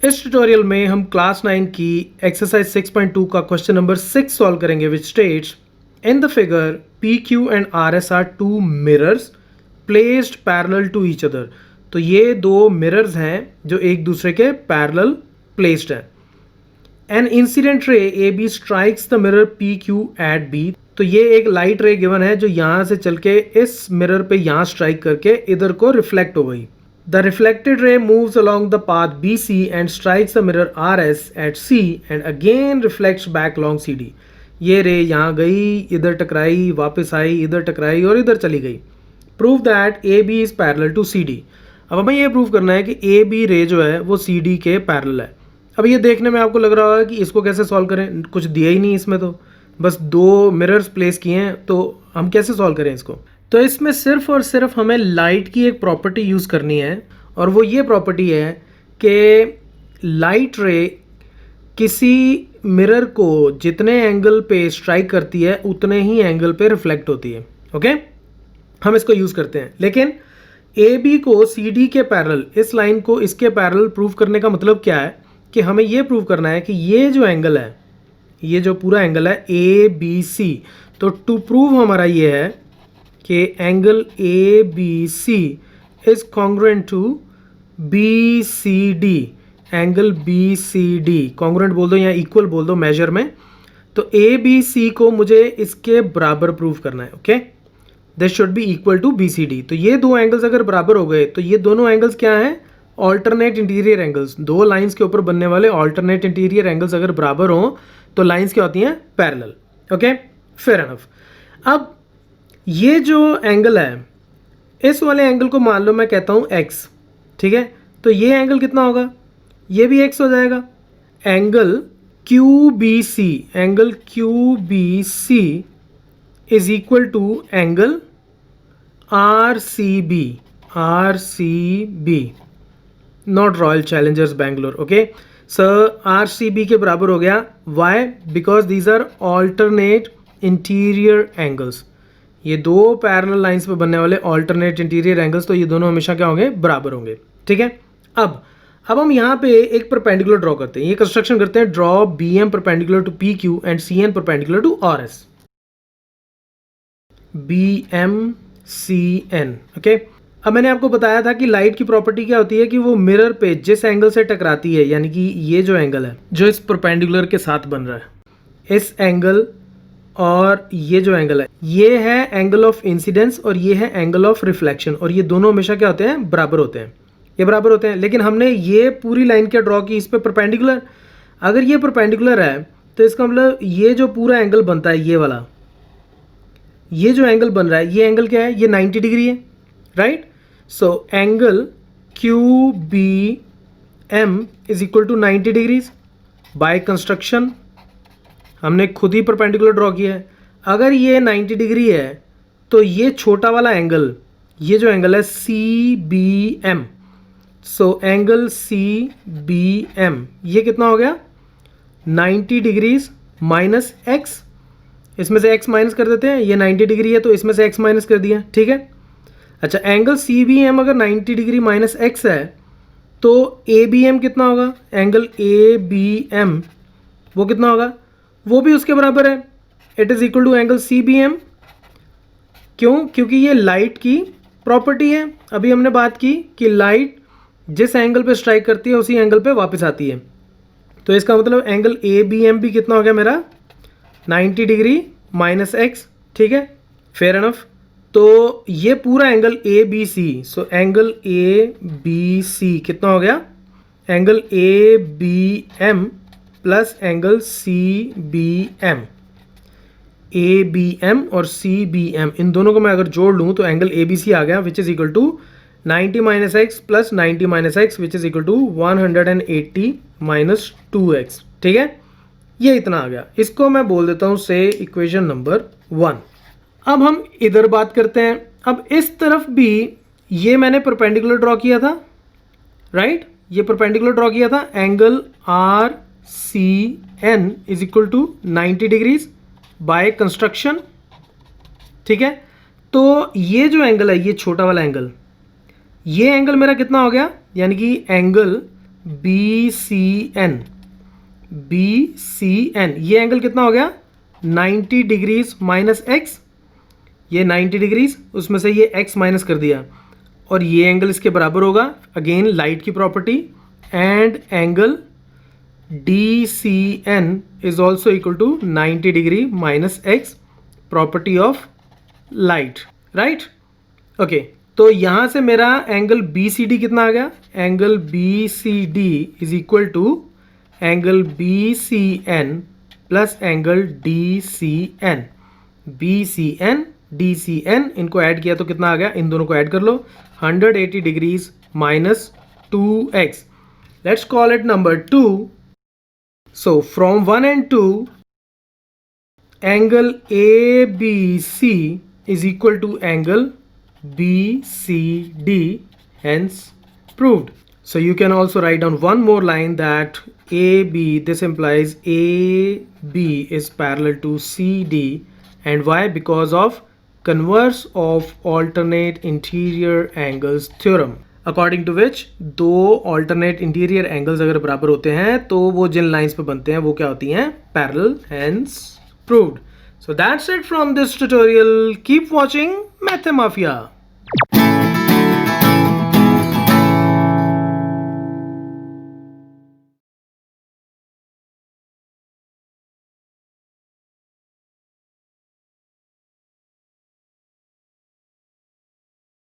इस ट्यूटोरियल में हम क्लास 9 की एक्सरसाइज 6.2 का क्वेश्चन नंबर 6 सॉल्व करेंगे which states in the figure P Q and R S are two mirrors placed parallel to each other. तो ये दो मिरर्स हैं जो एक दूसरे के पैरेलल प्लेस्ड हैं। An incident ray A B strikes the mirror P Q at B. तो ये एक लाइट रे गिवन है जो यहाँ से चल के इस मिरर पे यहाँ स्ट्राइक करके इधर को रिफ्लेक्ट हो गई। The reflected ray moves along the path BC and strikes the mirror RS at C and again reflects back along CD. ये रे यहाँ गई, इधर टकराई, वापस आई, इधर टकराई और इधर चली गई। Prove that AB is parallel to CD. अब हमें ये प्रूव करना है कि AB रे जो है वो CD के पैरेलल है। अब ये देखने में आपको लग रहा होगा कि इसको कैसे सॉल्व करें, कुछ दिया ही नहीं इसमें, तो बस दो मिरर्स प्लेस किए हैं, तो हम कैसे सॉल्व करें इसको। तो इसमें सिर्फ और सिर्फ हमें लाइट की एक प्रॉपर्टी यूज़ करनी है और वो ये प्रॉपर्टी है कि लाइट रे किसी मिरर को जितने एंगल पे स्ट्राइक करती है उतने ही एंगल पे रिफ्लेक्ट होती है। ओके, हम इसको यूज़ करते हैं। लेकिन ए बी को सी डी के पैरेलल, इस लाइन को इसके पैरेलल प्रूव करने का मतलब क्या है कि हमें ये प्रूव करना है कि ये जो एंगल है, ये जो पूरा एंगल है ए बी सी, तो टू प्रूव हमारा ये है कि angle A B C is congruent to B C D. Angle B C D congruent बोल दो या इक्वल बोल दो मेजर में। तो ए बी सी को मुझे इसके बराबर प्रूव करना है। Okay, this should be equal to B C D. तो ये दो एंगल्स अगर बराबर हो गए तो ये दोनों एंगल्स क्या हैं, ऑल्टरनेट इंटीरियर एंगल्स। दो लाइंस के ऊपर बनने वाले ऑल्टरनेट इंटीरियर एंगल्स अगर बराबर हों तो लाइंस क्या होती हैं, पैरेलल। Okay, fair enough. अब ये जो एंगल है, इस वाले एंगल को मान लो मैं कहता हूँ x, ठीक है। तो ये एंगल कितना होगा, ये भी x हो जाएगा। Angle Q B C, angle Q B C is equal to angle R C B, R C B, not royal challengers Bangalore. Okay sir, R C B के बराबर हो गया। Why? Because these are alternate interior angles. ये दो parallel lines पे बनने वाले alternate interior angles, तो ये दोनों हमेशा क्या होंगे, बराबर होंगे। ठीक है। अब हम यहाँ पे एक परपेंडिकुलर ड्रॉ करते हैं, ये कंस्ट्रक्शन करते हैं। Draw B M perpendicular to P Q and C N perpendicular to R S. B M C N. Okay, अब मैंने आपको बताया था कि लाइट की प्रॉपर्टी क्या होती है कि वो मिरर पे जिस एंगल से टकराती है, यानी कि ये जो एंगल है जो इस परपेंडिकुलर के साथ बन रहा है, इस एंगल और ये जो एंगल है, ये है एंगल ऑफ इंसिडेंस और ये है एंगल ऑफ रिफ्लेक्शन, और ये दोनों हमेशा क्या होते हैं, बराबर होते हैं। ये बराबर होते हैं। लेकिन हमने ये पूरी लाइन क्या ड्रॉ की, इस पे परपेंडिकुलर। अगर ये परपेंडिकुलर है तो इसका मतलब ये जो पूरा एंगल बनता है, ये वाला, ये जो एंगल बन रहा है, ये एंगल क्या है, ये 90 डिग्री है, right. So angle Q B M is equal to 90 degrees. By construction हमने खुद ही परपेंडिकुलर ड्रॉ किया है। अगर ये 90 डिग्री है तो ये छोटा वाला एंगल, ये जो एंगल है C B M, so angle C B M ये कितना हो गया, 90 डिग्रीज माइनस एक्स। इसमें से x माइनस कर देते हैं, ये 90 डिग्री है तो इसमें से x माइनस कर दिया। ठीक है। अच्छा, एंगल सी बी एम अगर 90 डिग्री माइनस एक्स है तो ए बी एम कितना होगा, एंगल ए बी एम वो कितना होगा, वो भी उसके बराबर है। It is equal to angle C B M. क्यों? क्योंकि ये लाइट की प्रॉपर्टी है। अभी हमने बात की कि लाइट जिस एंगल पे स्ट्राइक करती है उसी एंगल पे वापस आती है। तो इसका मतलब एंगल ए बी एम भी कितना हो गया मेरा, 90 डिग्री माइनस एक्स। ठीक है, फेयर एनफ। तो ये पूरा angle A B C, so angle A B C कितना हो गया, angle A B M plus angle C B M. A B M और सी बी एम इन दोनों को मैं अगर जोड़ लूँ तो एंगल ए बी सी आ गया, which is equal to 90 minus x plus 90 minus x, which is equal to 180 minus 2x। ठीक है, ये इतना आ गया। इसको मैं बोल देता हूँ से इक्वेशन नंबर 1। अब हम इधर बात करते हैं। अब इस तरफ भी ये मैंने परपेंडिकुलर ड्रॉ किया था, राइट। ये परपेंडिकुलर ड्रॉ किया था। Angle R C N is equal to 90 degrees by construction. ठीक है, तो ये जो एंगल है, ये छोटा वाला एंगल, ये एंगल मेरा कितना हो गया, यानी कि एंगल BCN, BCN, ये एंगल कितना हो गया 90 डिग्रीज माइनस एक्स, ये 90 डिग्रीज, उसमें से ये x माइनस कर दिया, और ये एंगल इसके बराबर होगा, अगेन लाइट की property, and angle DCN is also equal to 90 degree minus x, property of light, right. Okay, तो यहां से मेरा एंगल BCD कितना आ गया, angle BCD is equal to angle BCN plus angle DCN, BCN DCN, इनको add किया तो कितना आ गया, इन दोनों को ऐड कर लो, 180 degrees minus 2x, let's call it number 2. So from 1 and 2, angle ABC is equal to angle BCD, hence proved. So you can also write down one more line that AB, this implies AB is parallel to CD, and why? Because of converse of alternate interior angles theorem, according to which दो alternate interior angles अगर बराबर होते हैं तो वो जिन lines पे बनते हैं वो क्या होती हैं, parallel, hence proved. So that's it from this tutorial. Keep watching मैथमाफिया.